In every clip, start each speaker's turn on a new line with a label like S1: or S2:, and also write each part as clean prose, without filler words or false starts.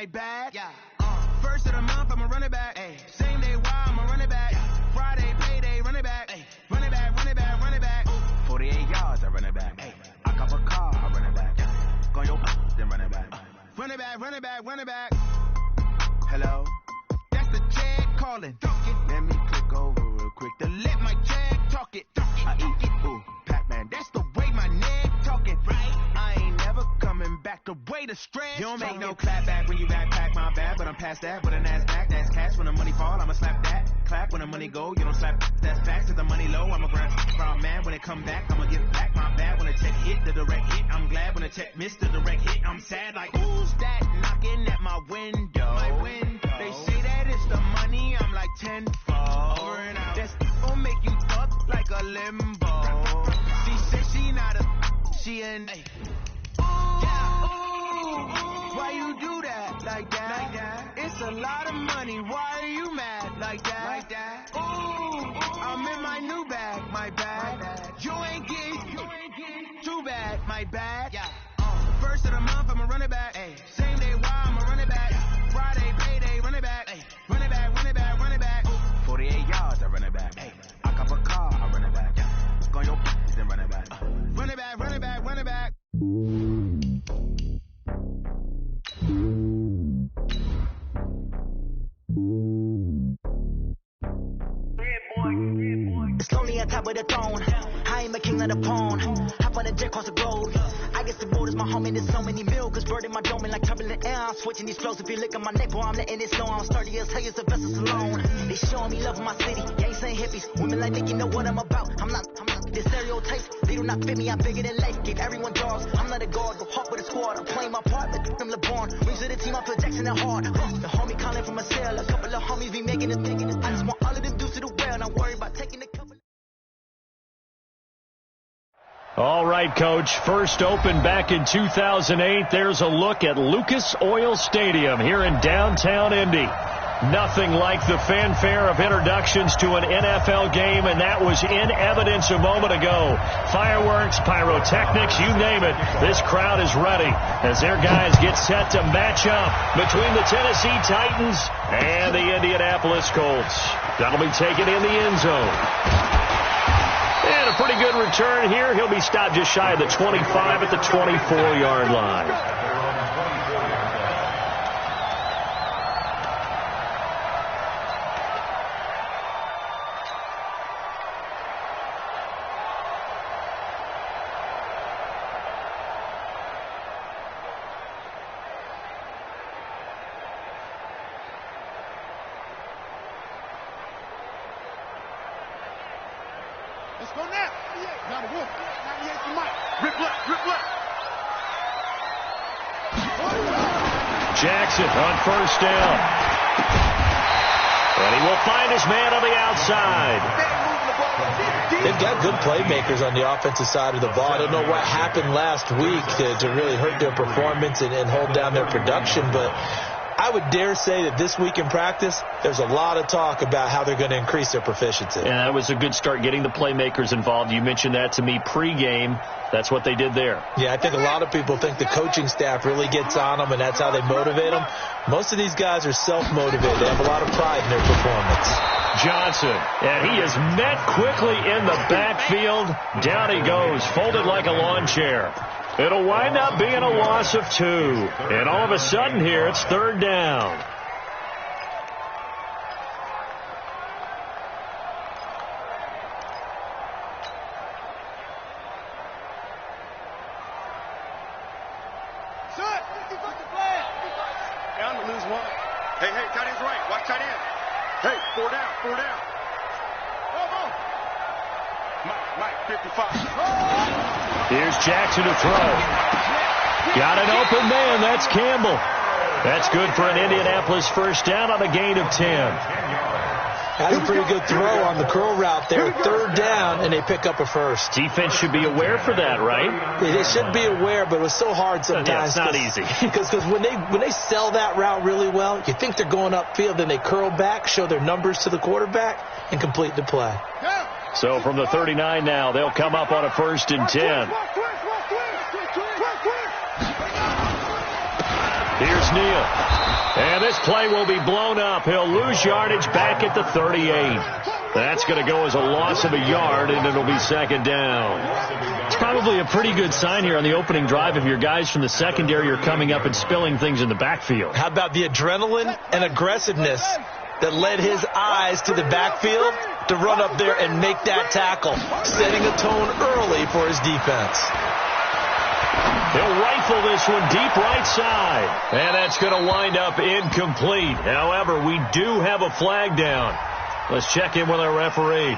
S1: my bad. Yeah. First of the month, I'ma run it back. Ay. Same day, why I'ma run it back. Friday, payday, run it back. Ay. Run it back, run it back, run it back. 48 yards, I run it back. Ay. I cop a car, I run it back. Go yo, then run it back. Run it back, run it back, run it back. Hello? That's the check calling. Let me click over real quick to let my check talk it. I eat it. Ooh, Pac-Man, that's the way my neck talking. Right? I ain't never coming back the way the stretch. You don't make no clap back when you backpack my bad, but I'm past that with a NASDAQ. That's cash when the money fall, I'ma slap that. Clap when the money go, you don't slap. That's facts. If the money low, I'ma grab from man. When it come back, I'ma get back my bad. When the check hit, the direct hit, I'm glad. When the check missed the direct hit, I'm sad. Like, who's that knocking at my window? My window. They say that it's the money, I'm like tenfold. Over and out. That's gon' make you fuck like a limbo. She said she not a, she an A. Why you do that like that? Like that? It's a lot of money. Why are you mad like that? Like that? Ooh, I'm in my new bag, my bad. You ain't getting too bad, my bad. Yeah. First of the month, I'ma run it back. Ay. Same day, why I'ma run it back. Friday, payday, run it back. Ay. Run it back, run it back, run it back. 48 yards, I run it back. Ay. I cop a car, I run it back. Go yo, then run it back. Run it back, run it back, run it back.
S2: It's lonely on top of the throne. I am a king of the pawn. Hop on the jet across the globe. I guess the road is my home and there's so many milkers. Bird in my dome and like turbulent air. I'm switching these flows. If you look at my neck, boy, I'm letting it slow. I'm sturdy as hell as the vessels alone. They showing me love in my city. Gangs ain't hippies. Women like Nick, you know what I'm about. I'm not the stereotypes. They do not fit me. I'm bigger than life. Give everyone dogs. I'm not a guard. Go hard with a squad. I'm playing my part like I'm LeBron. Rings of the team. I feel Jackson and hard. The homie calling from a cell. A couple of homies be making it. I just want all of them dudes to the well. Not worry about taking the couple.
S3: All right, Coach. First opened back in 2008. There's a look at Lucas Oil Stadium here in downtown Indy. Nothing like the fanfare of introductions to an NFL game, and that was in evidence a moment ago. Fireworks, pyrotechnics, you name it. This crowd is ready as their guys get set to match up between the Tennessee Titans and the Indianapolis Colts. That'll be taken in the end zone. And a pretty good return here. He'll be stopped just shy of the 25 at the 24-yard line.
S4: Let's go now. 98. Now the Wolf. 98 to Mike. Rip left. Rip left.
S3: Jackson on first down. And he will find his man on the outside.
S5: They've got good playmakers on the offensive side of the ball. I don't know what happened last week to really hurt their performance and hold down their production, but I would dare say that this week in practice, there's a lot of talk about how they're going to increase their proficiency.
S3: Yeah, that was a good start getting the playmakers involved. You mentioned that to me pregame. That's what they did there.
S5: Yeah, I think a lot of people think the coaching staff really gets on them, and that's how they motivate them. Most of these guys are self-motivated. They have a lot of pride in their performance.
S3: Johnson, and he is met quickly in the backfield. Down he goes, folded like a lawn chair. It'll wind up being a loss of 2. And all of a sudden here, it's third down.
S4: Shut! Defensive flag! Down to lose 1. Hey, tight end's right. Watch tight end. Hey, 4 down. Come on. Mike, 55.
S3: Here's Jackson to throw. Got an open man. That's Campbell. That's good for an Indianapolis first down on a gain of 10.
S5: That's a pretty good throw on the curl route there. Third down, and they pick up a first.
S3: Defense should be aware for that, right?
S5: They should be aware, but it was so hard sometimes.
S3: Yeah, it's not easy.
S5: Because when they sell that route really well, you think they're going upfield, then they curl back, show their numbers to the quarterback, and complete the play.
S3: So from the 39 now, they'll come up on a 1st and 10. Here's Neal. And this play will be blown up. He'll lose yardage back at the 38. That's going to go as a loss of a yard, and it'll be second down.
S6: It's probably a pretty good sign here on the opening drive if your guys from the secondary are coming up and spilling things in the backfield.
S5: How about the adrenaline and aggressiveness that led his eyes to the backfield to run up there and make that tackle, setting a tone early for his defense.
S3: He'll rifle this one deep right side. And that's going to wind up incomplete. However, we do have a flag down. Let's check in with our referee.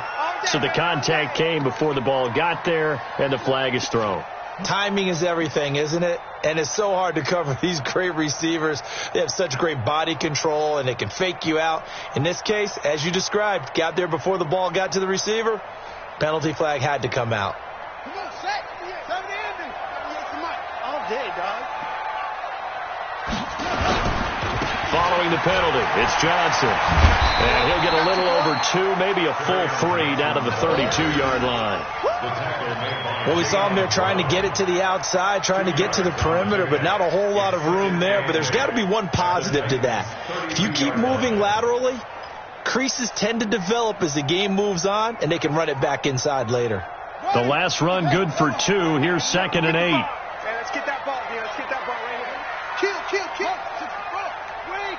S3: So the contact came before the ball got there, and the flag is thrown.
S5: Timing is everything, isn't it? And it's so hard to cover these great receivers. They have such great body control, and they can fake you out. In this case, as you described, got there before the ball got to the receiver. Penalty flag had to come out.
S4: Come on, set. All day, dog.
S3: Following the penalty, it's Johnson. And he'll get a little over 2, maybe a full 3 down to the 32-yard line.
S5: Well, we saw him there trying to get it to the outside, trying to get to the perimeter, but not a whole lot of room there. But there's got to be one positive to that. If you keep moving laterally, creases tend to develop as the game moves on, and they can run it back inside later.
S3: The last run good for 2. Here's 2nd and 8.
S4: Hey, let's get that ball here. Let's get that ball right here. Kill. Wait.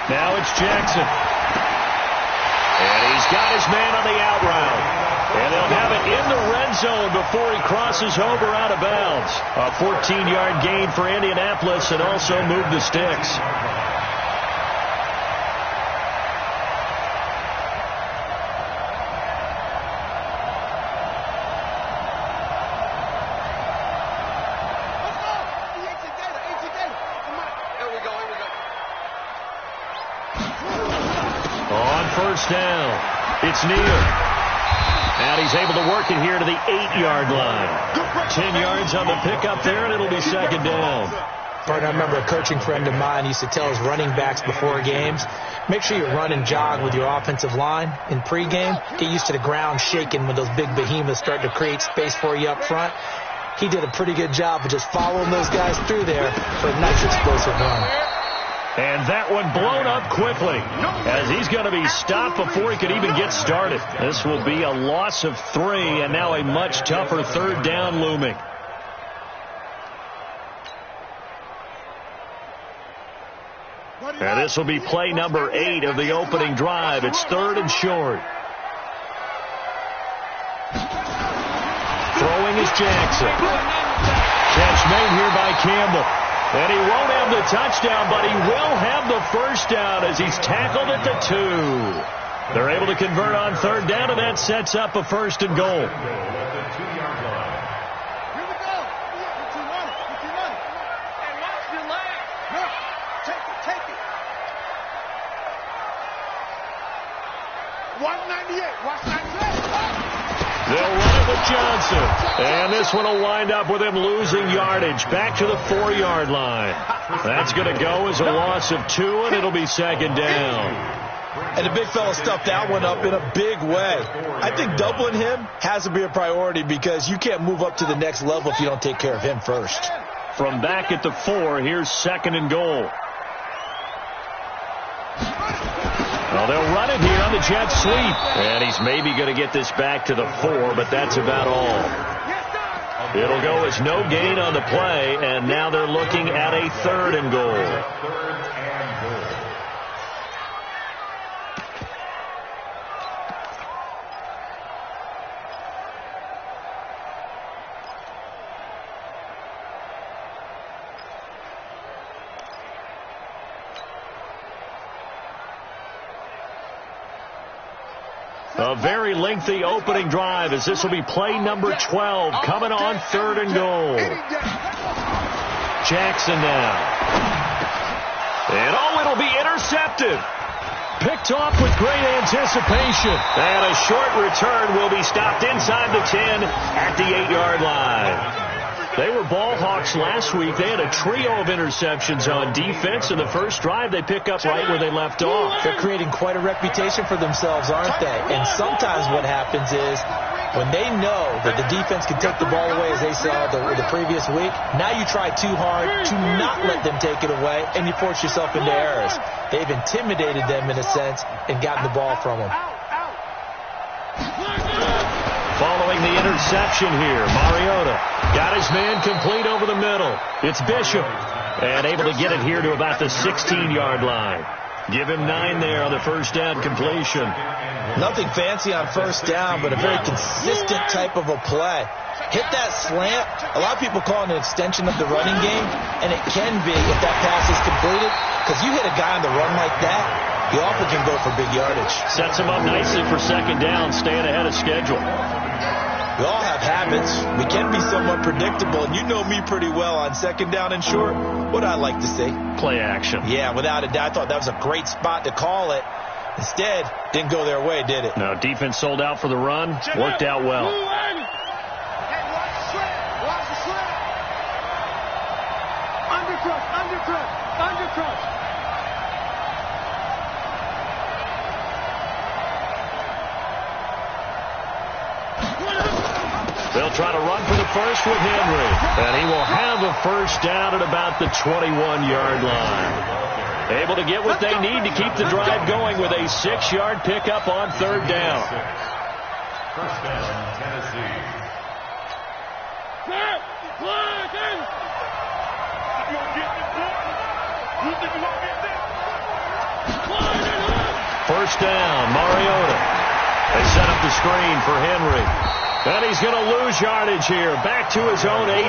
S3: Now it's Jackson. And he's got his man on the out route. And they'll have it in the red zone before he crosses over out of bounds. A 14-yard gain for Indianapolis and also moved the sticks. First down. It's Neal. And he's able to work it here to the 8-yard line. 10 yards on the pickup there, and it'll be second down.
S5: Bart, I remember a coaching friend of mine used to tell his running backs before games, make sure you run and jog with your offensive line in pregame. Get used to the ground shaking when those big behemoths start to create space for you up front. He did a pretty good job of just following those guys through there for a nice explosive run.
S3: And that one blown up quickly as he's going to be stopped before he could even get started. This will be a loss of 3 and now a much tougher third down looming. And this will be play number 8 of the opening drive. It's 3rd and short. Throwing is Jackson. Catch made here by Campbell. And he won't have the touchdown, but he will have the first down as he's tackled at the 2. They're able to convert on 3rd down, and that sets up a 1st and goal.
S4: Here we go. What you want? Hey, watch your leg. Look, take it. 198. Watch 98.
S3: They'll run it with Johnson. And this one will wind up with him losing yardage back to the 4-yard line. That's going to go as a loss of 2, and it'll be second down.
S5: And the big fella stuffed that one up in a big way. I think doubling him has to be a priority because you can't move up to the next level if you don't take care of him first.
S3: From back at the 4, here's 2nd and goal. Well, they'll run it here on the jet sweep. And he's maybe going to get this back to the 4, but that's about all. It'll go as no gain on the play, and now they're looking at a 3rd and goal. A very lengthy opening drive as this will be play number 12 coming on 3rd and goal. Jackson now. And it'll be intercepted. Picked off with great anticipation. And a short return will be stopped inside the 10 at the 8-yard line. They were ball hawks last week. They had a trio of interceptions on defense. In the first drive, they pick up right where they left off.
S5: They're creating quite a reputation for themselves, aren't they? And sometimes what happens is when they know that the defense can take the ball away as they saw the previous week, now you try too hard to not let them take it away, and you force yourself into errors. They've intimidated them in a sense and gotten the ball from them.
S3: Following the interception here, Mariota got his man complete over the middle. It's Bishop, and able to get it here to about the 16-yard line. Give him 9 there on the first down completion.
S5: Nothing fancy on first down, but a very consistent type of a play. Hit that slant. A lot of people call it an extension of the running game, and it can be if that pass is completed, because you hit a guy on the run like that, he often can go for big yardage. Sets him up nicely for second down, staying ahead of schedule. We all have habits. We can be somewhat predictable, and you know me pretty well on second down and short. What I like to see?
S3: Play action.
S5: Yeah, without a doubt. I thought that was a great spot to call it. Instead, didn't go their way, did it?
S3: No, defense sold out for the run. Worked out well.
S4: Undercrush.
S3: They'll try to run for the first with Henry. And he will have a first down at about the 21-yard line. Able to get what they need to keep the drive going with a 6-yard pickup on third down.
S7: First down, Tennessee.
S3: First down, Mariota. They set up the screen for Henry. And he's going to lose yardage here. Back to his own 18.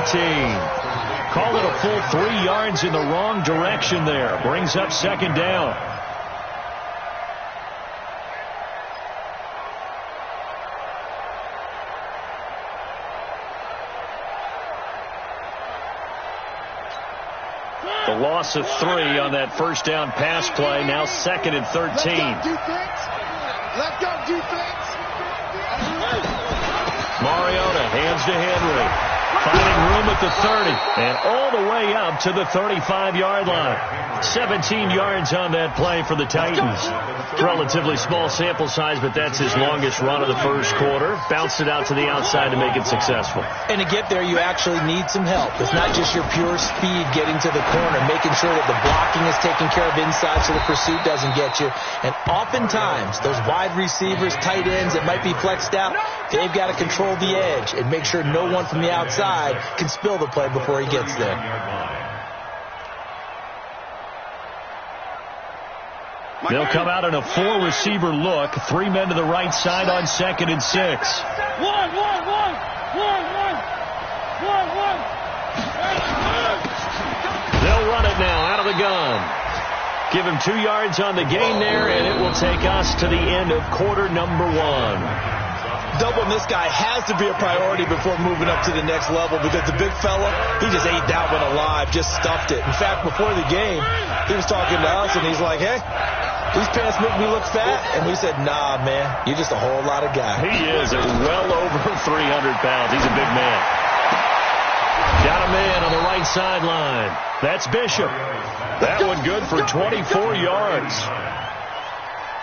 S3: Call it a full 3 yards in the wrong direction there. Brings up second down. The loss of 3 on that first down pass play. Now second and 13.
S4: Let's go, defense.
S3: Mariota hands to Henry. Finding room at the 30. And all the way up to the 35-yard line. 17 yards on that play for the Titans. Relatively small sample size, but that's his longest run of the first quarter. Bounced it out to the outside to make it successful.
S5: And to get there, you actually need some help. It's not just your pure speed getting to the corner, making sure that the blocking is taken care of inside so the pursuit doesn't get you. And oftentimes, those wide receivers, tight ends that might be flexed out, they've got to control the edge and make sure no one from the outside can spill the play before he gets there.
S3: They'll come out in a 4-receiver look. 3 men to the right side on second and 6. They'll run it now out of the gun. Give him 2 yards on the gain there, and it will take us to the end of quarter number 1.
S5: Doubling this guy has to be a priority before moving up to the next level, because the big fella, he just ate that one alive, just stuffed it. In fact, before the game, he was talking to us, and he's like, hey, these pants make me look fat. And we said, nah, man, you're just a whole lot of guy.
S3: He is at well over 300 pounds. He's a big man. Got a man on the right sideline. That's Bishop. That one good for 24 yards.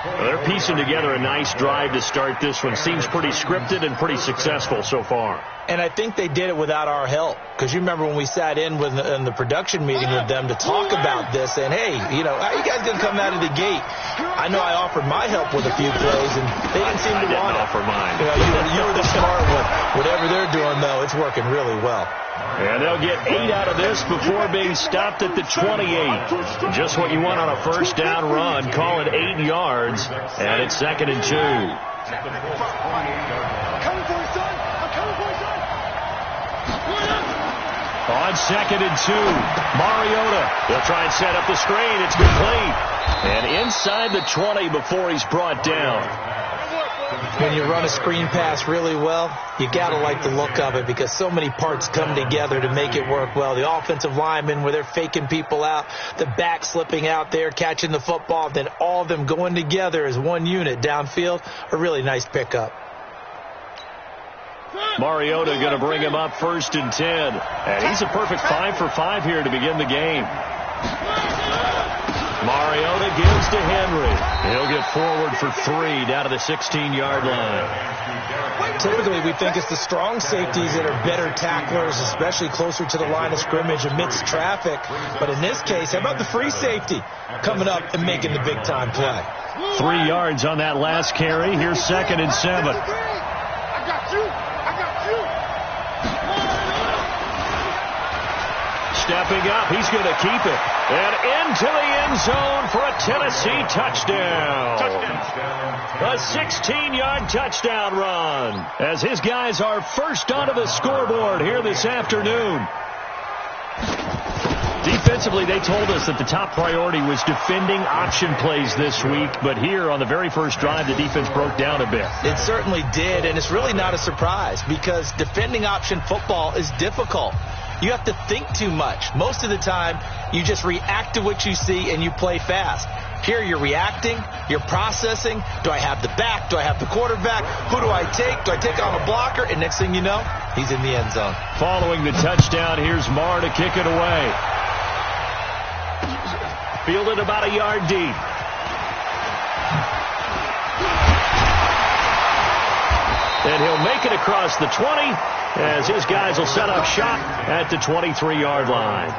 S3: Well, they're piecing together a nice drive to start this one. Seems pretty scripted and pretty successful so far.
S5: And I think they did it without our help. Because you remember when we sat in the production meeting with them to talk about this, and hey, you know, how you guys going to come out of the gate? I know I offered my help with a few plays, and they didn't seem to want it.
S3: Offer mine.
S5: You know, you were the smart one. Whatever they're doing, though, it's working really well.
S3: And they'll get 8 out of this before being stopped at the 28. Just what you want on a first down run. Call it 8 yards, and it's second and 2.
S4: I'm coming for you, son. I'm coming for you, son.
S3: On second and 2, Mariota. They'll try and set up the screen. It's complete. And inside the 20 before he's brought down.
S5: When you run a screen pass really well, you got to like the look of it, because so many parts come together to make it work well. The offensive linemen, where they're faking people out, the back slipping out there, catching the football, then all of them going together as one unit downfield. A really nice pickup.
S3: Mariota going to bring him up first and 10. And he's a perfect 5 for 5 here to begin the game. Mariota gives to Henry. He'll get forward for 3 down to the 16-yard line.
S5: Typically, we think it's the strong safeties that are better tacklers, especially closer to the line of scrimmage amidst traffic. But in this case, how about the free safety coming up and making the big-time play?
S3: 3 yards on that last carry. Here's 2nd and 7.
S4: I got you.
S3: Stepping up, he's going to keep it. And into the end zone for a Tennessee touchdown. A 16-yard touchdown run as his guys are first onto the scoreboard here this afternoon. Defensively, they told us that the top priority was defending option plays this week, but here on the very first drive, the defense broke down a bit.
S5: It certainly did, and it's really not a surprise because defending option football is difficult. You have to think too much. Most of the time, you just react to what you see and you play fast. Here you're reacting, you're processing. Do I have the back? Do I have the quarterback? Who do I take? Do I take on a blocker? And next thing you know, he's in the end zone.
S3: Following the touchdown, here's Marr to kick it away. Fielded about a yard deep. And he'll make it across the 20 as his guys will set up shop at the 23-yard line.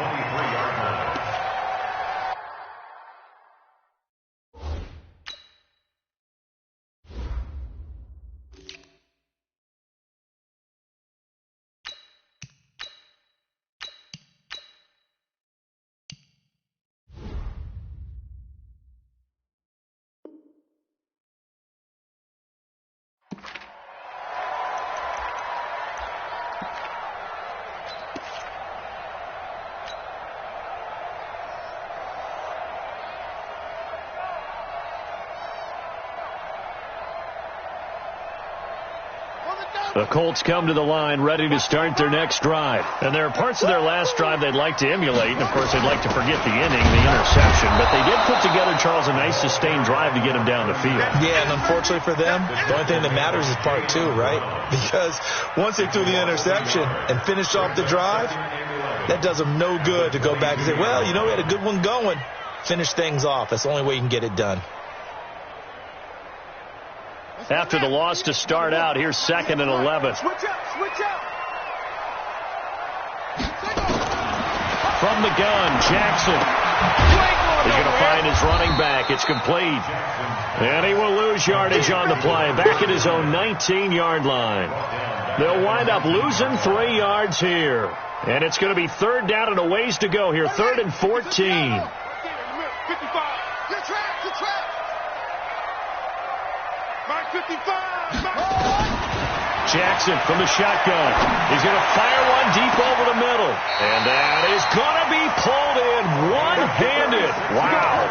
S3: The Colts come to the line ready to start their next drive. And there are parts of their last drive they'd like to emulate. And, of course, they'd like to forget the inning, the interception. But they did put together, Charles, a nice sustained drive to get them down the field.
S5: Yeah, and unfortunately for them, the only thing that matters is part 2, right? Because once they threw the interception and finished off the drive, that does them no good to go back and say, well, you know, we had a good one going. Finish things off. That's the only way you can get it done.
S3: After the loss to start out, here's 2nd and 11.
S4: Switch up.
S3: From the gun, Jackson. He's going to find his running back. It's complete. And he will lose yardage on the play. Back at his own 19-yard line. They'll wind up losing 3 yards here. And it's going to be 3rd down and a ways to go here. 3rd and 14.
S4: 55. Mike 55.
S3: Jackson from the shotgun. He's going to fire one deep over the middle. And that is going to be pulled in one-handed. Wow.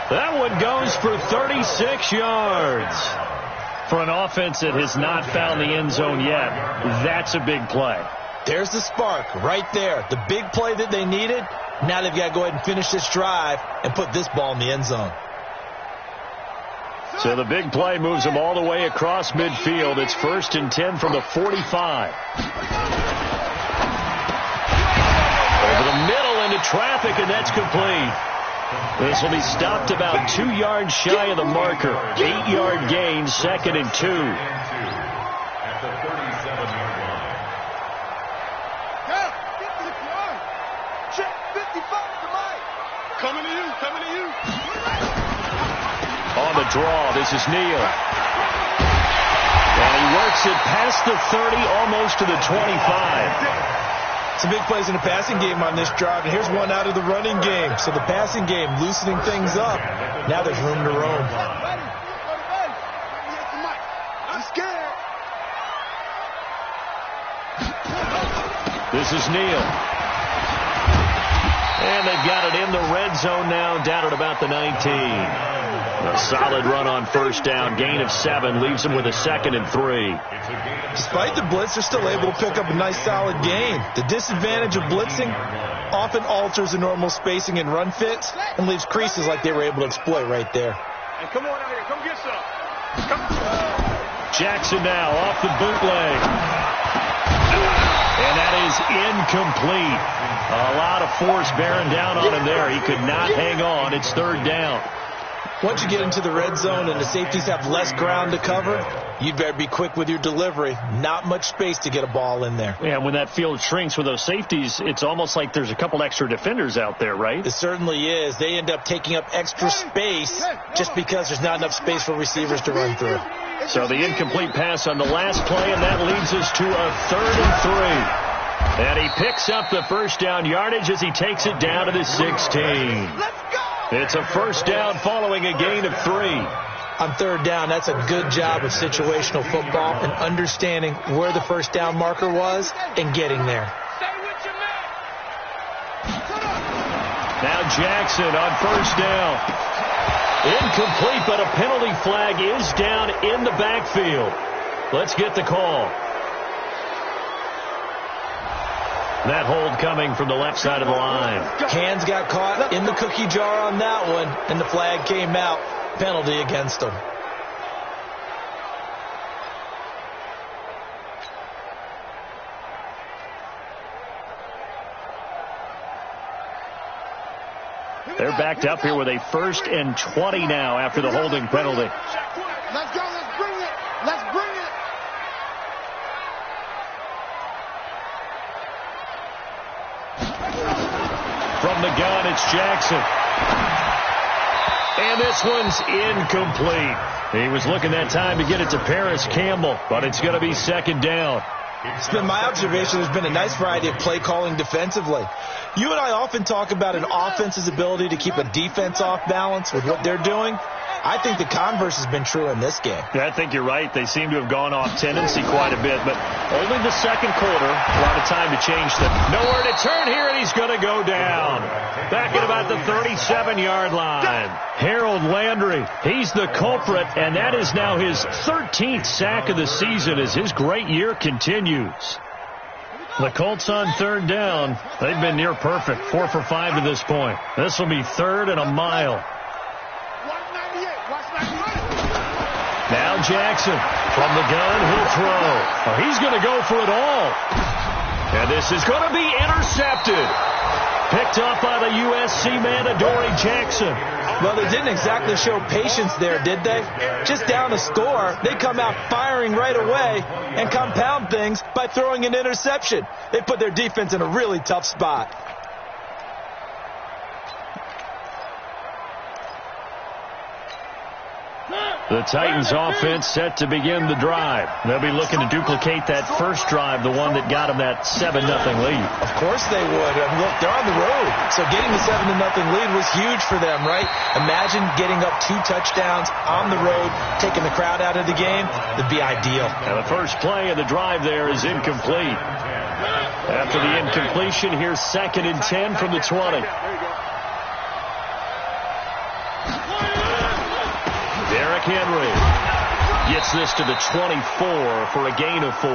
S3: That one goes for 36 yards. For an offense that has not found the end zone yet, that's a big play.
S5: There's the spark right there. The big play that they needed. Now they've got to go ahead and finish this drive and put this ball in the end zone.
S3: So the big play moves them all the way across midfield. It's 1st and 10 from the 45. Over the middle into traffic, and that's complete. This will be stopped about 2 yards shy of the marker. 8-yard gain, 2nd and 2.
S7: At the 37-yard line.
S4: Check 55 to Mike. Coming to you.
S3: On the draw, this is Neal. And he works it past the 30, almost to the 25.
S5: Some big plays in the passing game on this drive, and here's one out of the running game. So the passing game loosening things up. Now there's room to roam.
S4: I'm scared.
S3: This is Neal. And they've got it in the red zone now, down at about the 19. A solid run on 1st down, gain of 7, leaves them with a 2nd and 3.
S5: Despite the blitz, they're still able to pick up a nice solid gain. The disadvantage of blitzing often alters the normal spacing and run fits and leaves creases like they were able to exploit right there.
S4: Hey, come on out here. Come get some. Come.
S3: Jackson now off the bootleg. And that is incomplete. A lot of force bearing down on him there. He could not hang on. It's third down.
S5: Once you get into the red zone and the safeties have less ground to cover, you'd better be quick with your delivery. Not much space to get a ball in there.
S3: Yeah, when that field shrinks with those safeties, it's almost like there's a couple extra defenders out there, right?
S5: It certainly is. They end up taking up extra space just because there's not enough space for receivers to run through.
S3: So the incomplete pass on the last play, and that leads us to a 3rd and 3. And he picks up the first down yardage as he takes it down to the 16. It's a first down following a gain of 3.
S5: On third down, that's a good job of situational football and understanding where the first down marker was and getting there.
S3: Now Jackson on first down. Incomplete, but a penalty flag is down in the backfield. Let's get the call. That hold coming from the left side of the line.
S5: Hands got caught in the cookie jar on that one, and the flag came out. Penalty against them.
S3: They're backed up here with a 1st and 20 now after the holding penalty.
S4: Let's go. Let's bring it. Let's bring it.
S3: From the gun, it's Jackson. And this one's incomplete. He was looking that time to get it to Paris Campbell, but it's going to be 2nd down.
S5: It's been my observation there's been a nice variety of play calling defensively. You and I often talk about an offense's ability to keep a defense off balance with what they're doing. I think the converse has been true in this game.
S3: Yeah, I think you're right. They seem to have gone off tendency quite a bit, but only the second quarter. A lot of time to change them. Nowhere to turn here, and he's going to go down. Back at about the 37-yard line. Harold Landry, he's the culprit, and that is now his 13th sack of the season as his great year continues. The Colts on third down. They've been near perfect, 4 for 5 to this point. This will be 3rd and a mile. Now Jackson from the gun, he'll throw. Oh, he's going to go for it all. And this is going to be intercepted. Picked up by the USC man, Adoree Jackson.
S5: Well, they didn't exactly show patience there, did they? Just down a score, they come out firing right away and compound things by throwing an interception. They put their defense in a really tough spot.
S3: The Titans offense set to begin the drive. They'll be looking to duplicate that first drive, the one that got them that 7-0 lead.
S5: Of course they would. Look, they're on the road, so getting the 7-0 lead was huge for them, right? Imagine getting up 2 touchdowns on the road, taking the crowd out of the game. That'd be ideal.
S3: And the first play of the drive there is incomplete. After the incompletion, here's 2nd and 10 from the 20. Derrick Henry gets this to the 24 for a gain of 4.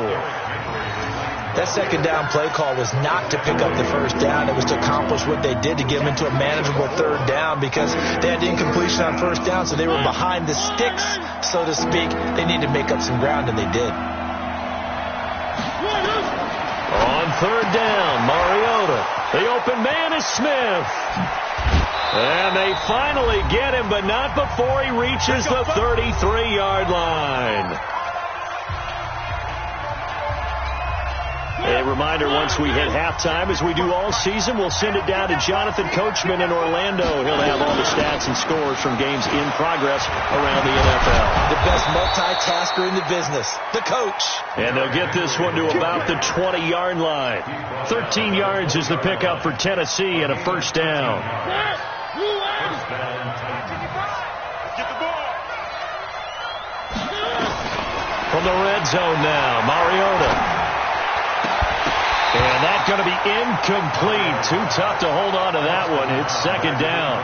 S5: That second down play call was not to pick up the first down. It was to accomplish what they did to get them into a manageable third down because they had the incompletion on first down, so they were behind the sticks, so to speak. They needed to make up some ground, and they did.
S3: On third down, Mariota. The open man is Smith. And they finally get him, but not before he reaches the 33-yard line. A reminder, once we hit halftime, as we do all season, we'll send it down to Jonathan Coachman in Orlando. He'll have all the stats and scores from games in progress around the NFL.
S5: The best multitasker in the business, the coach.
S3: And they'll get this one to about the 20-yard line. 13 yards is the pickup for Tennessee and a first down. From the red zone now, Mariota. And that's going to be incomplete. Too tough to hold on to that one. It's 2nd down.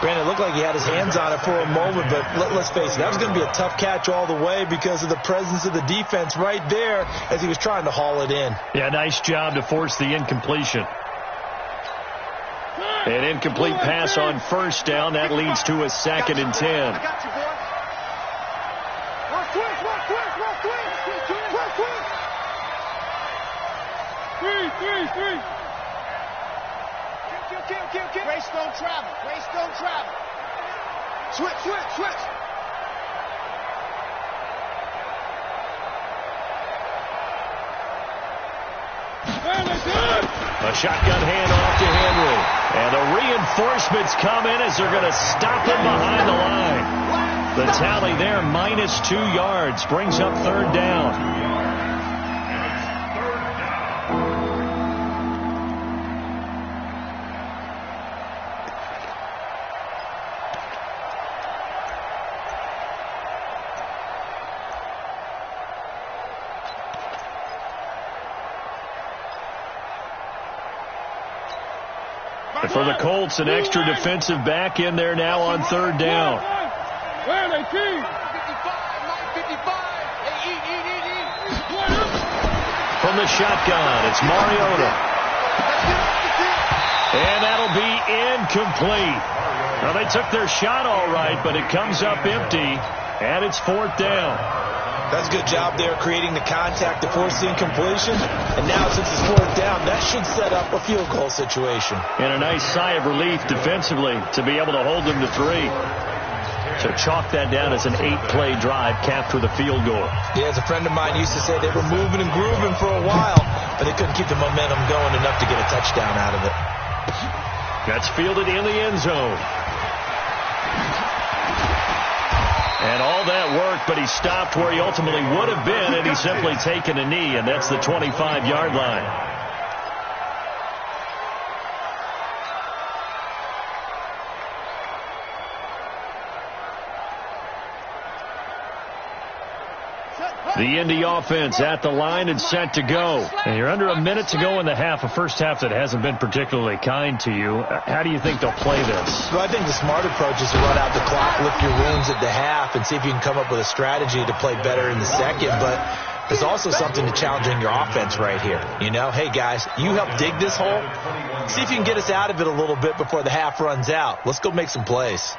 S5: Brandon, it looked like he had his hands on it for a moment, but let's face it, that was going to be a tough catch all the way because of the presence of the defense right there as he was trying to haul it in.
S3: Yeah, nice job to force the incompletion. An incomplete pass on first down. That leads to a 2nd and 10.
S4: Three. Kill. Grace don't travel. Switch.
S3: A shotgun handoff to Henry. And the reinforcements come in as they're going to stop him behind the line. The tally there, -2 yards, brings up third down. For the Colts, an extra defensive back in there now on third down. From the shotgun, it's Mariota. And that'll be incomplete. Now, they took their shot all right, but it comes up empty, and it's fourth down.
S5: That's a good job there creating the contact to force the incompletion. And now since it's fourth down, that should set up a field goal situation.
S3: And a nice sigh of relief defensively to be able to hold them to 3. So chalk that down as an 8-play drive capped with a field goal.
S5: Yeah, as a friend of mine used to say, they were moving and grooving for a while, but they couldn't keep the momentum going enough to get a touchdown out of it.
S3: That's fielded in the end zone. And all that work, but he stopped where he ultimately would have been, and he's simply taken a knee, and that's the 25-yard line. The Indy offense at the line and set to go. And you're under a minute to go in the half, a first half that hasn't been particularly kind to you. How do you think they'll play this?
S5: Well, I think the smart approach is to run out the clock, lift your wounds at the half, and see if you can come up with a strategy to play better in the second. But there's also something to challenging your offense right here. You know, hey, guys, you help dig this hole. See if you can get us out of it a little bit before the half runs out. Let's go make some plays.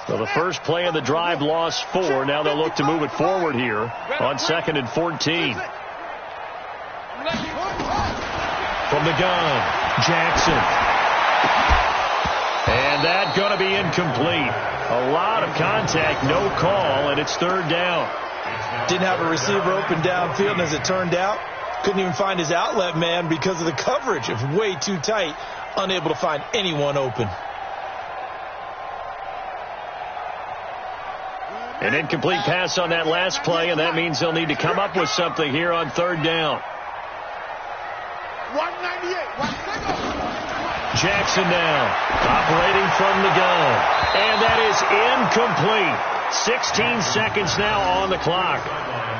S3: So the first play of the drive lost 4. Now they'll look to move it forward here on 2nd and 14. From the gun, Jackson. And that's going to be incomplete. A lot of contact, no call, and it's third down.
S5: Didn't have a receiver open downfield, and as it turned out, couldn't even find his outlet man because of the coverage. It was way too tight, unable to find anyone open.
S3: An incomplete pass on that last play, and that means they'll need to come up with something here on third down.
S4: 198.
S3: Jackson now, operating from the gun. And that is incomplete. 16 seconds now on the clock.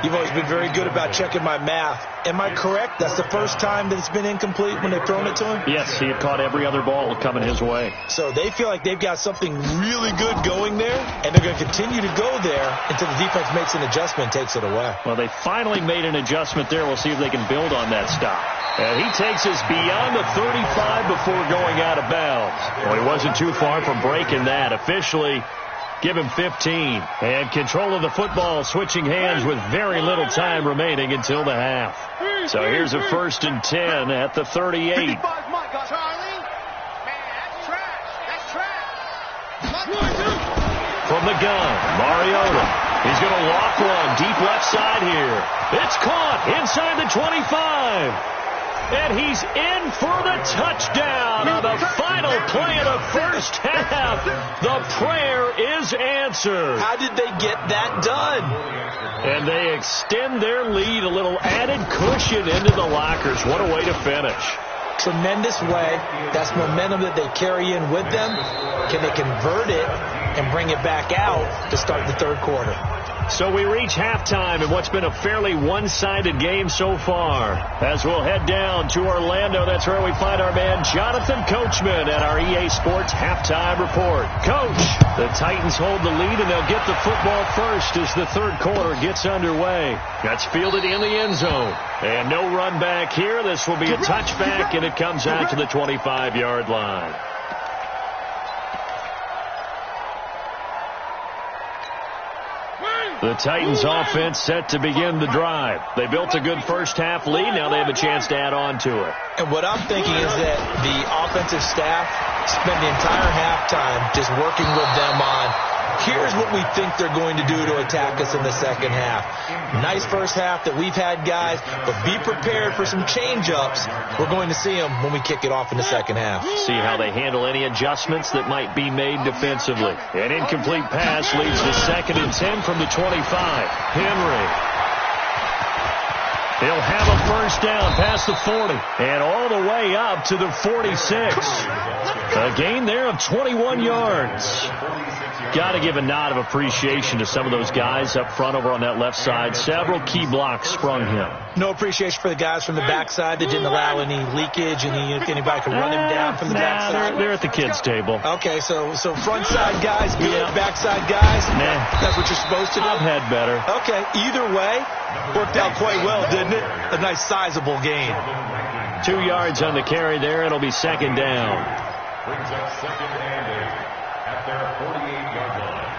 S5: You've always been very good about checking my math. Am I correct? That's the first time that it's been incomplete when they've thrown it to him?
S3: Yes, he had caught every other ball coming his way.
S5: So they feel like they've got something really good going there, and they're going to continue to go there until the defense makes an adjustment and takes it away.
S3: Well, they finally made an adjustment there. We'll see if they can build on that stop. And he takes us beyond the 35 before going out of bounds. Well, he wasn't too far from breaking that. Officially, give him 15. And control of the football switching hands with very little time remaining until the half. So here's a 1st and 10 at the 38. From the gun, Mariota. He's going to walk one deep left side here. It's caught inside the 25. And he's in for the touchdown on the final play of the first half. The prayer is answered.
S5: How did they get that done?
S3: And they extend their lead, a little added cushion into the lockers. What a way to finish.
S5: Tremendous way. That's momentum that they carry in with them. Can they convert it and bring it back out to start the third quarter?
S3: So we reach halftime in what's been a fairly one-sided game so far. As we'll head down to Orlando, that's where we find our man Jonathan Coachman at our EA Sports Halftime Report. Coach, the Titans hold the lead, and they'll get the football first as the third quarter gets underway. That's fielded in the end zone. And no run back here. This will be a touchback, and it comes out to the 25-yard line. The Titans offense set to begin the drive. They built a good first half lead. Now they have a chance to add on to it.
S5: And what I'm thinking is that the offensive staff spent the entire halftime just working with them on, here's what we think they're going to do to attack us in the second half. Nice first half that we've had, guys, but be prepared for some change-ups. We're going to see them when we kick it off in the second half.
S3: See how they handle any adjustments that might be made defensively. An incomplete pass leads to 2nd and 10 from the 25. Henry. He'll have a first down past the 40 and all the way up to the 46. A gain there of 21 yards. Got to give a nod of appreciation to some of those guys up front over on that left side. Several key blocks sprung him.
S5: No appreciation for the guys from the backside that didn't allow any leakage, and anybody could run him down from the backside.
S3: They're at the kids' table.
S5: Okay, so front side guys good, backside guys, that's what you're supposed to do?
S3: I've had better.
S5: Okay, either way, worked out quite well, didn't it? A nice sizable gain.
S3: 2 yards on the carry there. It'll be 2nd down.
S7: Brings up 2nd and 8 at their 48-yard line.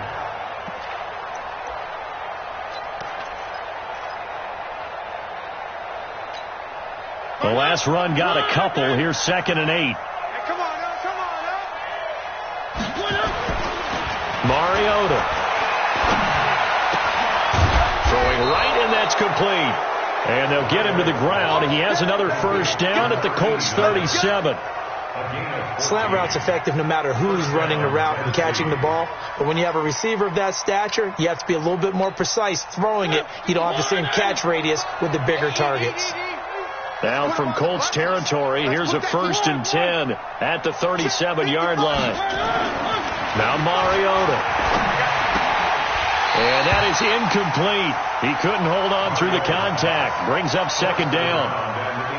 S3: The last run got a couple. Here's 2nd and 8.
S4: Hey, come on now, come on now.
S3: Mariota. Throwing right, and that's complete. And they'll get him to the ground. He has another first down at the Colts 37.
S5: Slant route's effective no matter who's running the route and catching the ball. But when you have a receiver of that stature, you have to be a little bit more precise throwing it. You don't have the same catch radius with the bigger targets.
S3: Now from Colts territory, here's a 1st and 10 at the 37-yard line. Now Mariota. And that is incomplete. He couldn't hold on through the contact. Brings up 2nd down.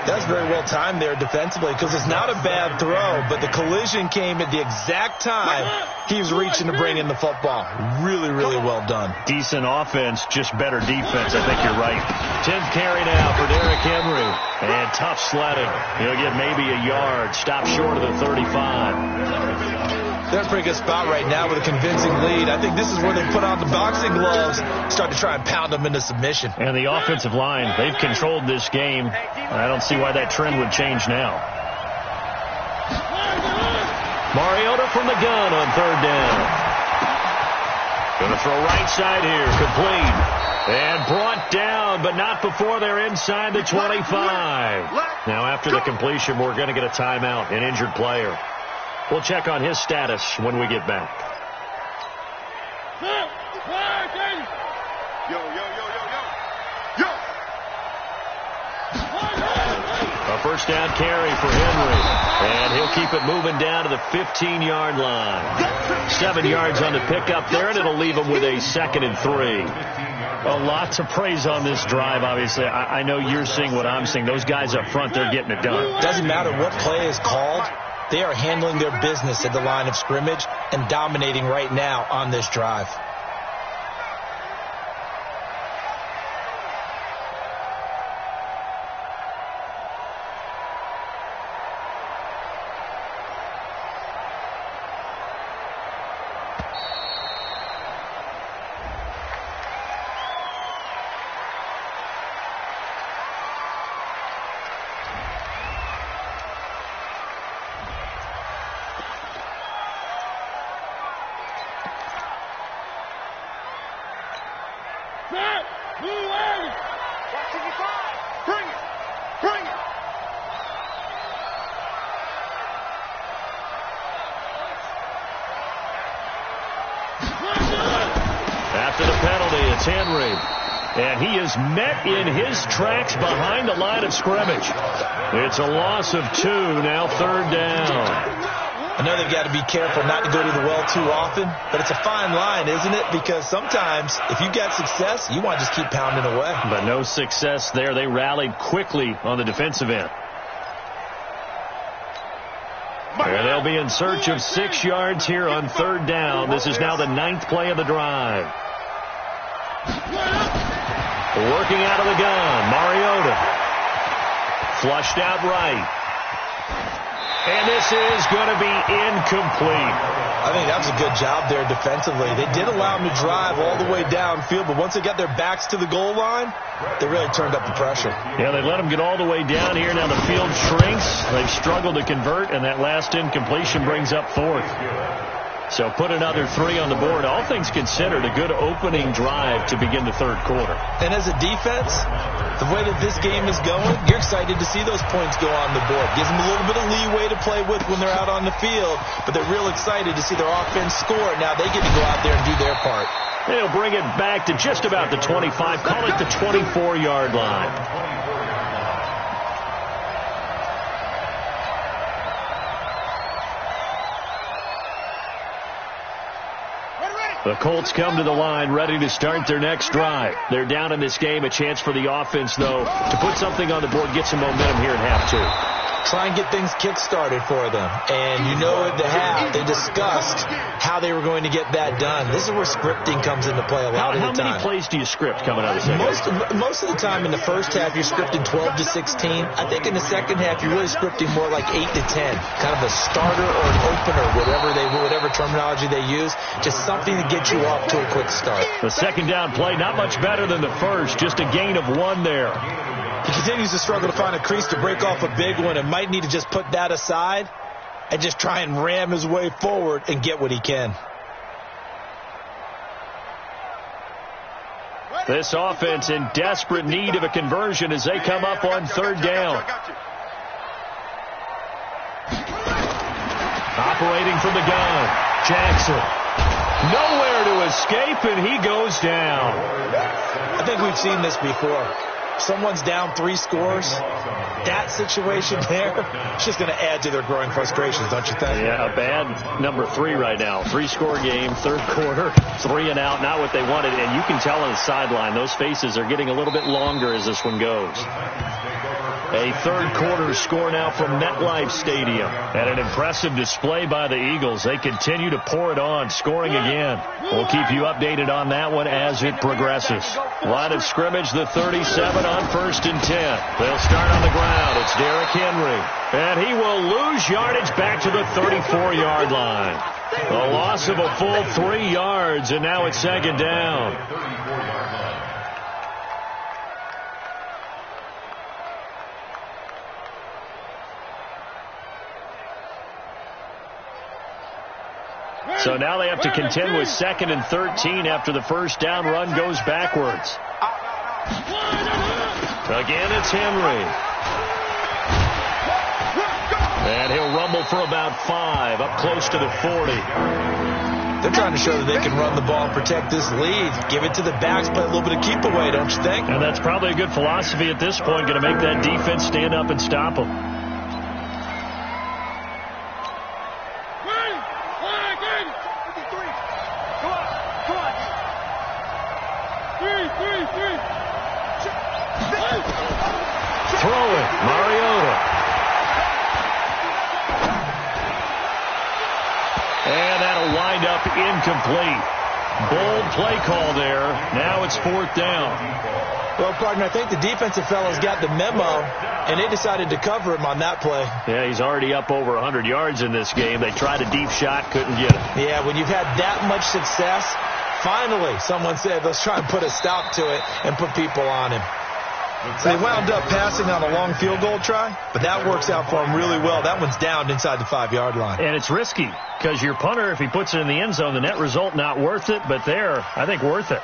S5: That's very well timed there defensively because it's not a bad throw, but the collision came at the exact time he was reaching to bring in the football. Really, really well done.
S3: Decent offense, just better defense. I think you're right. 10th carry now for Derrick Henry. And tough sledding. He'll get maybe a yard. Stop short of the 35.
S5: They're in a pretty good spot right now with a convincing lead. I think this is where they put on the boxing gloves, start to try and pound them into submission.
S3: And the offensive line, they've controlled this game. I don't see why that trend would change now. Mariota from the gun on 3rd down. Going to throw right side here, complete. And brought down, but not before they're inside the 25. Now after the completion, we're going to get a timeout, an injured player. We'll check on his status when we get back.
S4: Yo.
S3: A first down carry for Henry. And he'll keep it moving down to the 15-yard line. 7 yards on the pickup there, and it'll leave him with a 2nd and 3. A lot to praise on this drive, obviously. I know you're seeing what I'm seeing. Those guys up front, they're getting it done.
S5: Doesn't matter what play is called. They are handling their business at the line of scrimmage and dominating right now on this drive.
S3: After the penalty, it's Henry. And he is met in his tracks behind the line of scrimmage. It's a loss of 2, now 3rd down.
S5: I know they've got to be careful not to go to the well too often, but it's a fine line, isn't it? Because sometimes if you get success, you want to just keep pounding away.
S3: But no success there. They rallied quickly on the defensive end. And they'll be in search of 6 yards here on 3rd down. This is now the 9th play of the drive. Working out of the gun, Mariota. Flushed out right. And this is going to be incomplete.
S5: I think that was a good job there defensively. They did allow them to drive all the way downfield, but once they got their backs to the goal line, they really turned up the pressure.
S3: Yeah, they let them get all the way down here. Now the field shrinks. They've struggled to convert, and that last incompletion brings up fourth. So put another 3 on the board. All things considered, a good opening drive to begin the third quarter.
S5: And as a defense, the way that this game is going, you're excited to see those points go on the board. Gives them a little bit of leeway to play with when they're out on the field, but they're real excited to see their offense score. Now they get to go out there and do their part.
S3: They'll bring it back to just about the 25, call it the 24-yard line. The Colts come to the line ready to start their next drive. They're down in this game. A chance for the offense, though, to put something on the board, get some momentum here at half 2.
S5: Try and get things kick-started for them. And you know at the half, they discussed how they were going to get that done. This is where scripting comes into play a lot of the time.
S3: How many plays do you script coming out of the second?
S5: Most of the time in the first half, you're scripting 12 to 16. I think in the second half, you're really scripting more like 8 to 10. Kind of a starter or an opener, whatever terminology they use. Just something to get you off to a quick start.
S3: The second down play, not much better than the first. Just a gain of 1 there.
S5: He continues to struggle to find a crease to break off a big one and might need to just put that aside and just try and ram his way forward and get what he can.
S3: This offense in desperate need of a conversion as they come up on third down. Operating from the gun, Jackson. Nowhere to escape, and he goes down.
S5: I think we've seen this before. Someone's down 3 scores. That situation there, it's just going to add to their growing frustrations, don't you think?
S3: Yeah, a bad number 3 right now. 3-score game, third quarter, 3 and out, not what they wanted. And you can tell on the sideline, those faces are getting a little bit longer as this one goes. A third quarter score now from MetLife Stadium. And an impressive display by the Eagles. They continue to pour it on, scoring again. We'll keep you updated on that one as it progresses. Line of scrimmage, the 37 on 1st and 10. They'll start on the ground. It's Derrick Henry. And he will lose yardage back to the 34-yard line. A loss of a full 3 yards, and now it's second down. So now they have to contend with 2nd and 13 after the first down run goes backwards. Again, it's Henry. And he'll rumble for about 5, up close to the 40.
S5: They're trying to show that they can run the ball and protect this lead. Give it to the backs, play a little bit of keep away, don't you think?
S3: And that's probably a good philosophy at this point, going to make that defense stand up and stop them. Throwing, Mariota. And that'll wind up incomplete. Bold play call there. Now it's 4th down.
S5: Well, partner, I think the defensive fellows got the memo, and they decided to cover him on that play.
S3: Yeah, he's already up over 100 yards in this game. They tried a deep shot, couldn't get it.
S5: Yeah, when you've had that much success, finally someone said, let's try and put a stop to it and put people on him. So they wound up passing on a long field goal try, but that works out for them really well. That one's down inside the 5-yard line.
S3: And it's risky because your punter, if he puts it in the end zone, the net result not worth it, but there, I think worth it.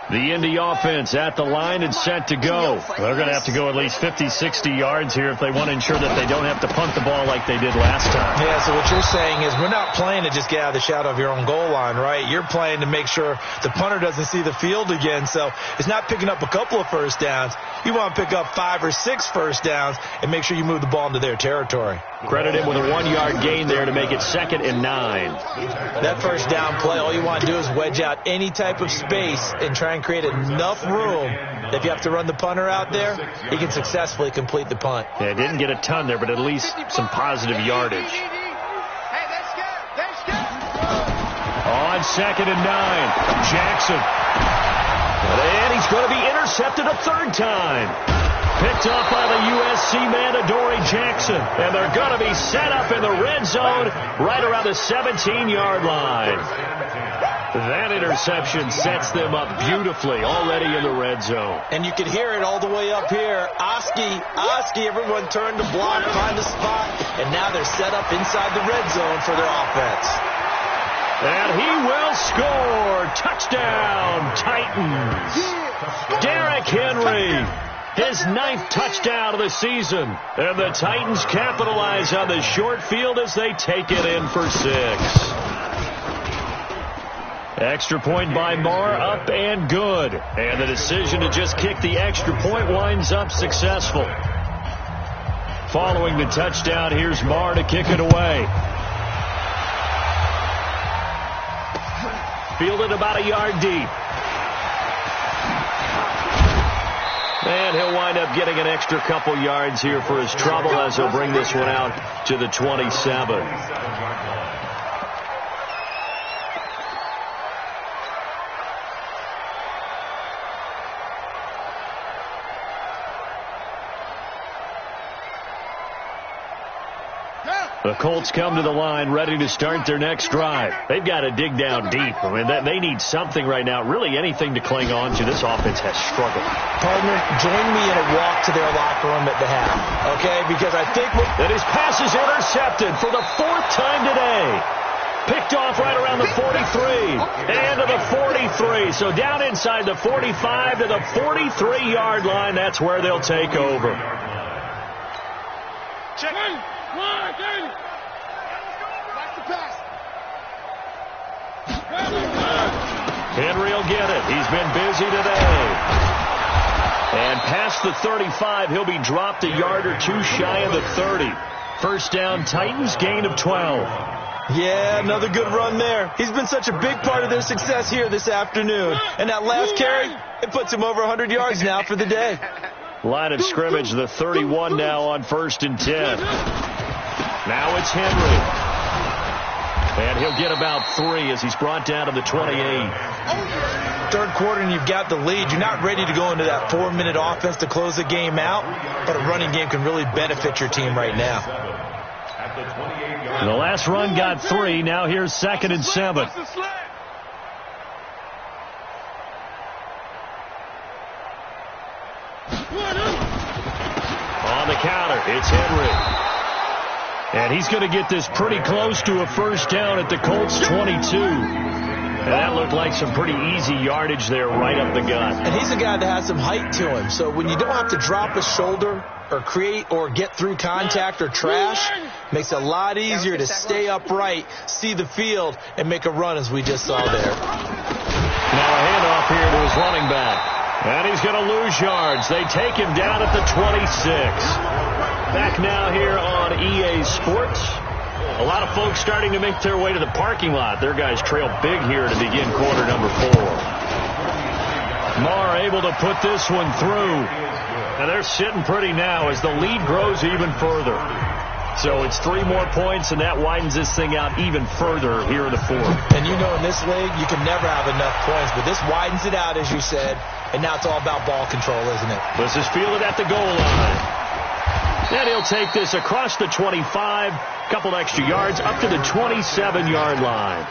S3: The Indy offense at the line and set to go. They're going to have to go at least 50, 60 yards here if they want to ensure that they don't have to punt the ball like they did last time.
S5: Yeah, so what you're saying is we're not playing to just get out of the shadow of your own goal line, right? You're playing to make sure the punter doesn't see the field again. So it's not picking up a couple of first downs. You want to pick up 5 or 6 first downs and make sure you move the ball into their territory.
S3: Credit him with a 1-yard gain there to make it 2nd and 9.
S5: That first down play, all you want to do is wedge out any type of space and try and create enough room that if you have to run the punter out there, he can successfully complete the punt.
S3: Yeah, didn't get a ton there, but at least some positive yardage. On 2nd and 9, Jackson. And he's going to be intercepted a third time. Picked off by the USC man, Adoree Jackson. And they're going to be set up in the red zone right around the 17-yard line. That interception sets them up beautifully already in the red zone.
S5: And you can hear it all the way up here. Oski, everyone turned to block, find a spot, and now they're set up inside the red zone for their offense.
S3: And he will score. Touchdown, Titans. Derrick Henry, his 9th touchdown of the season. And the Titans capitalize on the short field as they take it in for 6. Extra point by Marr, up and good. And the decision to just kick the extra point winds up successful. Following the touchdown, here's Marr to kick it away. Fielded about a yard deep. And he'll wind up getting an extra couple yards here for his trouble as he'll bring this one out to the 27. The Colts come to the line ready to start their next drive. They've got to dig down deep. I mean, they need something right now, really anything to cling on to. This offense has struggled.
S5: Partner, join me in a walk to their locker room at the half, okay? Because I think
S3: that his pass is intercepted for the 4th time today. Picked off right around the 43 and to the 43. So down inside the 45 to the 43-yard line. That's where they'll take over.
S4: Check it.
S3: Henry will get it. He's been busy today. And past the 35, he'll be dropped a yard or two shy of the 30. First down, Titans, gain of 12.
S5: Yeah, another good run there. He's been such a big part of their success here this afternoon. And that last carry, it puts him over 100 yards now for the day.
S3: Line of scrimmage, the 31 now on 1st and 10. Now it's Henry. And he'll get about 3 as he's brought down to the 28.
S5: Third quarter and you've got the lead. You're not ready to go into that 4-minute offense to close the game out, but a running game can really benefit your team right now.
S3: The last run got 3. Now here's 2nd and 7. On the counter, it's Henry. And he's going to get this pretty close to a first down at the Colts 22. And that looked like some pretty easy yardage there right up the gut.
S5: And he's a guy that has some height to him. So when you don't have to drop a shoulder or create or get through contact or trash, makes it a lot easier to stay upright, see the field, and make a run as we just saw there.
S3: Now a handoff here to his running back. And he's going to lose yards. They take him down at the 26. Back now here on EA Sports. A lot of folks starting to make their way to the parking lot. Their guys trail big here to begin quarter number 4. Marr able to put this one through. And they're sitting pretty now as the lead grows even further. So it's 3 more points, and that widens this thing out even further here in the 4th.
S5: And you know in this league, you can never have enough points, but this widens it out, as you said, and now it's all about ball control, isn't it?
S3: This is fielded at the goal line. And he'll take this across the 25, couple extra yards, up to the 27-yard line.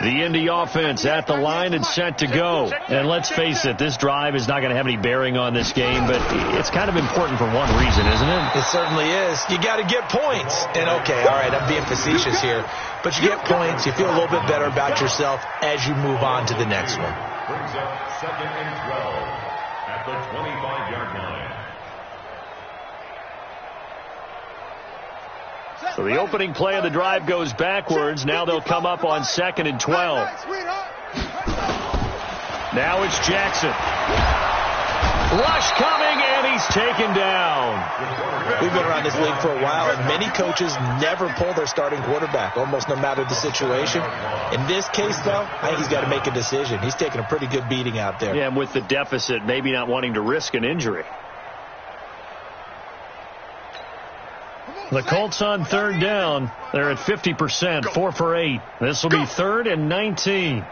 S3: The Indy offense at the line and set to go. And let's face it, this drive is not going to have any bearing on this game, but it's kind of important for one reason, isn't it?
S5: It certainly is. You got to get points. And okay, all right, I'm being facetious here, but you get points, you feel a little bit better about yourself as you move on to the next one.
S7: Brings up 2nd and 12 at the 25-yard line.
S3: So the opening play of the drive goes backwards. Now they'll come up on 2nd and 12. Now it's Jackson. Rush coming, and he's taken down.
S5: We've We've been around this league for a while, and many coaches never pull their starting quarterback, almost no matter the situation. In this case, though, I think he's got to make a decision. He's taking a pretty good beating out there.
S6: Yeah, and with the deficit, maybe not wanting to risk an injury. The Colts on third down. They're at 50%, 4 for 8. This will be 3rd and 19.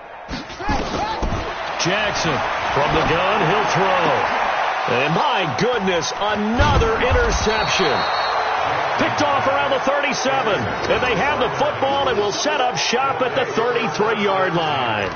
S6: Jackson from the gun, he'll throw. And my goodness, another interception. Picked off around the 37. And they have the football and will set up shop at the 33-yard line.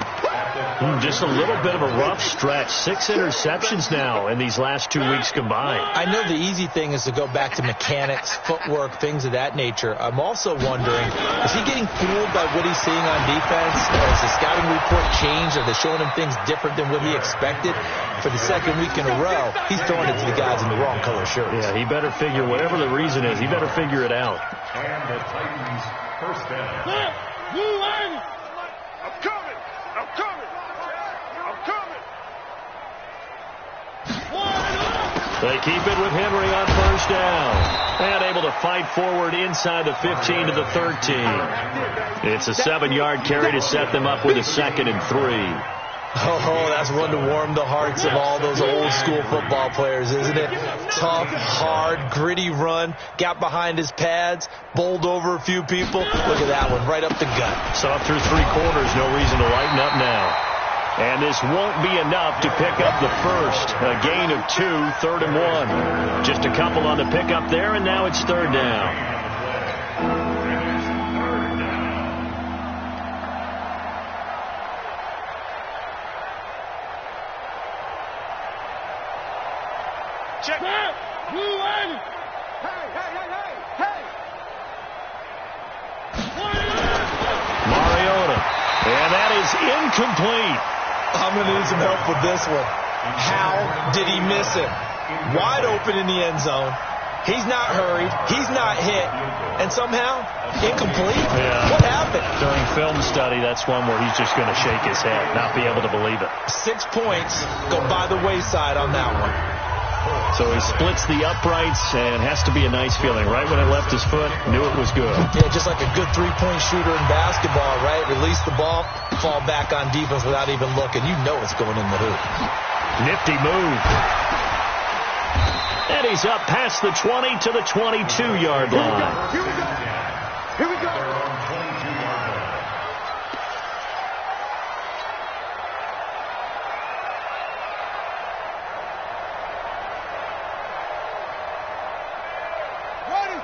S6: Just a little bit of a rough stretch. 6 interceptions now in these last 2 weeks combined.
S5: I know the easy thing is to go back to mechanics, footwork, things of that nature. I'm also wondering, is he getting fooled by what he's seeing on defense? Has the scouting report changed? Are they showing him things different than what he expected? For the second week in a row, he's throwing it to the guys in the wrong color shirts.
S6: Yeah, he better figure, whatever the reason is, he better figure it out.
S7: And the Titans first down.
S4: I'm coming. I'm coming. I'm coming.
S6: They keep it with Henry on first down. And able to fight forward inside the 15 to the 13. It's a 7-yard carry to set them up with a 2nd and 3.
S5: Oh, that's one to warm the hearts of all those old school football players, isn't it? Tough, hard, gritty run. Got behind his pads, bowled over a few people. Look at that one, right up the gut.
S6: So through 3 quarters, no reason to lighten up now. And this won't be enough to pick up the first. A gain of 2, 3rd and 1. Just a couple on the pickup there, and now it's 3rd down.
S4: Check. Blue one. Hey.
S6: Mariota. And that is incomplete.
S5: I'm going to need some help with this one. How did he miss it? Wide open in the end zone. He's not hurried. He's not hit. And somehow, incomplete?
S6: Yeah.
S5: What happened?
S6: During film study, that's one where he's just going to shake his head, not be able to believe it.
S5: 6 points go by the wayside on that one.
S6: So he splits the uprights, and has to be a nice feeling. Right when it left his foot, knew it was good.
S5: Yeah, just like a good three-point shooter in basketball, right? Release the ball, fall back on defense without even looking. You know it's going in the hoop.
S6: Nifty move. And he's up past the 20 to the 22-yard line.
S4: Here we go.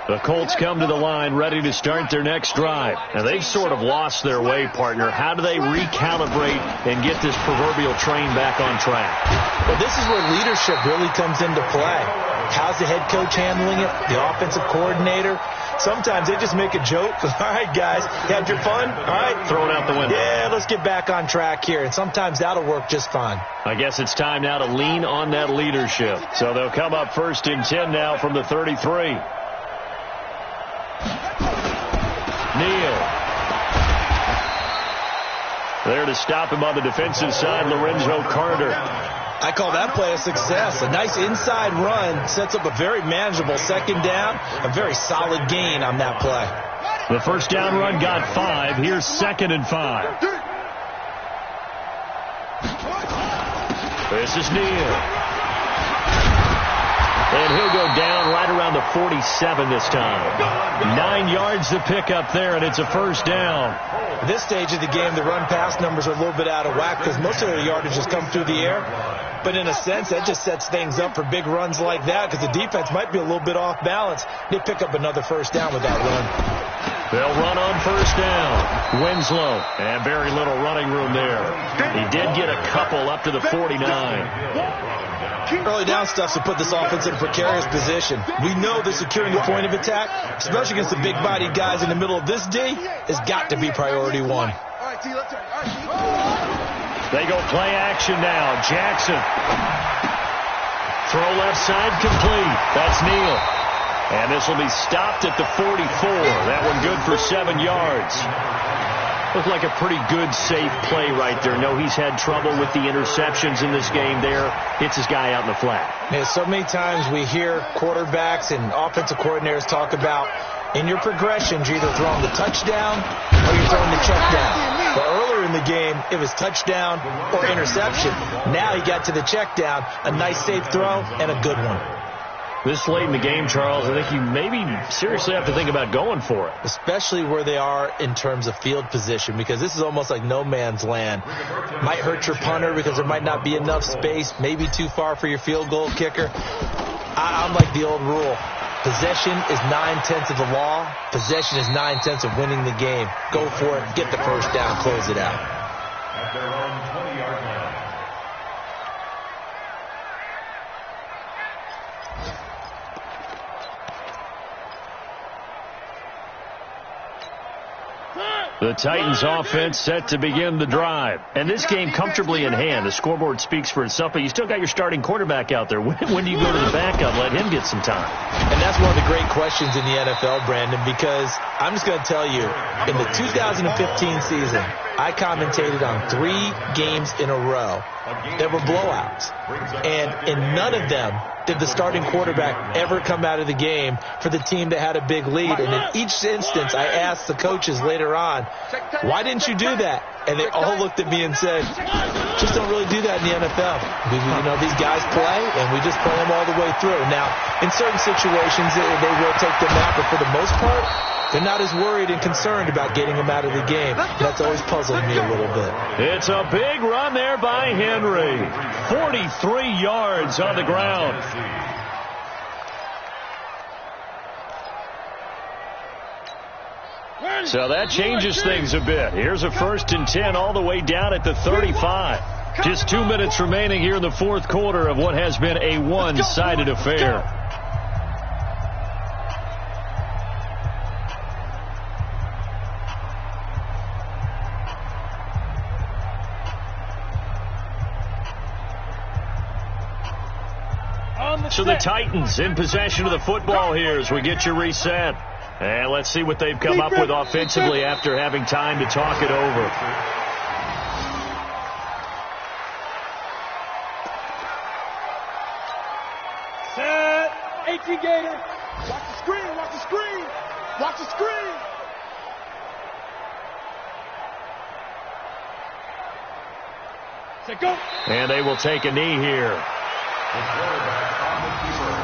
S6: The Colts come to the line ready to start their next drive. And they've sort of lost their way, partner. How do they recalibrate and get this proverbial train back on track?
S5: Well, this is where leadership really comes into play. How's the head coach handling it? The offensive coordinator? Sometimes they just make a joke. All right, guys, you had your fun? All right.
S6: Throw it out the window.
S5: Yeah, let's get back on track here. And sometimes that'll work just fine.
S6: I guess it's time now to lean on that leadership. So they'll come up 1st and 10 now from the 33. Neal. There to stop him on the defensive side, Lorenzo Carter.
S5: I call that play a success. A nice inside run sets up a very manageable 2nd down. A very solid gain on that play.
S6: The first down run got 5. Here's 2nd and 5. This is Neal. And he'll go down right around the 47 this time. 9 yards to pick up there, and it's a first down.
S5: At this stage of the game, the run-pass numbers are a little bit out of whack because most of their yardage has come through the air. But in a sense, that just sets things up for big runs like that because the defense might be a little bit off balance. They pick up another first down with that run.
S6: They'll run on first down. Winslow, and very little running room there. He did get a couple up to the 49.
S5: Early down stuff to put this offense in a precarious position. We know that securing the point of attack, especially against the big-bodied guys in the middle of this D, has got to be priority 1.
S6: They go play action now. Jackson. Throw left side complete. That's Neal. And this will be stopped at the 44. That one good for 7 yards.
S3: Looked like a pretty good, safe play right there. No, he's had trouble with the interceptions in this game there. Hits his guy out in the flat.
S5: Yeah, so many times we hear quarterbacks and offensive coordinators talk about in your progressions, you're either throwing the touchdown or you're throwing the check down. But earlier in the game, it was touchdown or interception. Now he got to the check down, a nice safe throw, and a good one.
S3: This late in the game, Charles, I think you maybe seriously have to think about going for it.
S5: Especially where they are in terms of field position, because this is almost like no man's land. Might hurt your punter because there might not be enough space, maybe too far for your field goal kicker. I'm like the old rule. Possession is 9/10 of the law. Possession is 9/10 of winning the game. Go for it. Get the first down. Close it out.
S7: At their own 20-yard line.
S3: The Titans offense set to begin the drive. And this game comfortably in hand. The scoreboard speaks for itself, but you still got your starting quarterback out there. When do you go to the backup? Let him get some time.
S5: And that's one of the great questions in the NFL, Brandon, because I'm just going to tell you, in the 2015 season, I commentated on 3 games in a row that were blowouts. And in none of them did the starting quarterback ever come out of the game for the team that had a big lead. And in each instance, I asked the coaches later on, why didn't you do that? And they all looked at me and said, just don't really do that in the NFL. These guys play, and we just play them all the way through. Now, in certain situations, they will take them out, but for the most part, they're not as worried and concerned about getting them out of the game. That's always puzzled me a little bit.
S3: It's a big run there by Henry. 43 yards on the ground. So that changes things a bit. Here's a 1st and 10 all the way down at the 35. Just 2 minutes remaining here in the fourth quarter of what has been a one-sided affair. So the Titans in possession of the football here as we get you reset. And let's see what they've come up with offensively after having time to talk it over.
S4: Set. 18 Gator. Watch the screen. Watch the screen. Watch the screen. Set, go.
S3: And they will take a knee here.
S7: The quarterback on the keeper.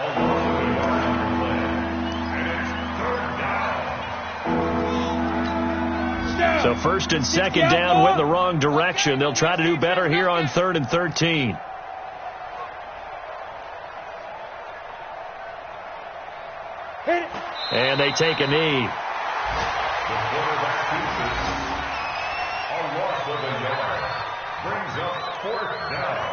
S7: Along with the yard replay. And it's 3rd down.
S3: So 1st and 2nd down went in the wrong direction. They'll try to do better here on 3rd and 13. And they take a knee.
S7: The quarterback keeps it. A loss of a yard. Brings up 4th down.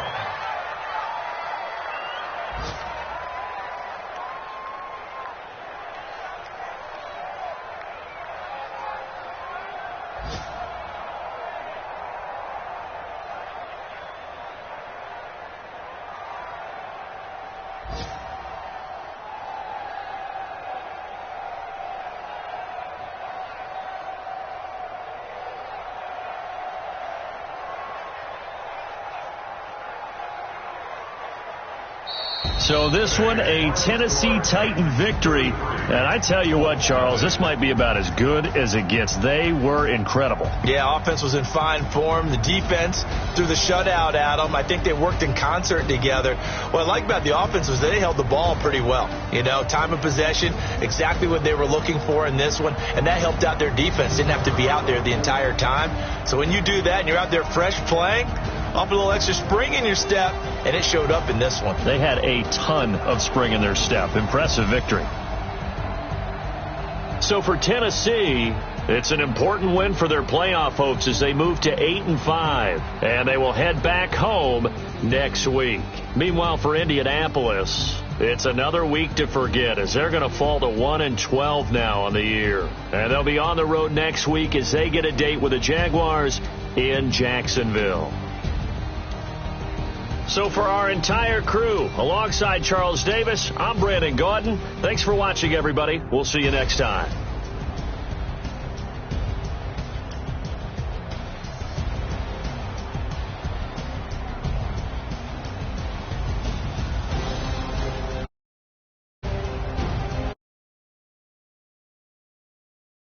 S3: So this one, a Tennessee Titan victory. And I tell you what, Charles, this might be about as good as it gets. They were incredible.
S5: Yeah, offense was in fine form. The defense threw the shutout at them. I think they worked in concert together. What I like about the offense was they held the ball pretty well. Time of possession, exactly what they were looking for in this one. And that helped out their defense. Didn't have to be out there the entire time. So when you do that and you're out there fresh playing, up a little extra spring in your step, and it showed up in this one.
S3: They had a ton of spring in their step. Impressive victory. So for Tennessee, it's an important win for their playoff hopes as they move to 8-5, and they will head back home next week. Meanwhile, for Indianapolis, it's another week to forget as they're going to fall to 1-12 now on the year. And they'll be on the road next week as they get a date with the Jaguars in Jacksonville. So for our entire crew, alongside Charles Davis, I'm Brandon Gaudin. Thanks for watching, everybody. We'll see you next time.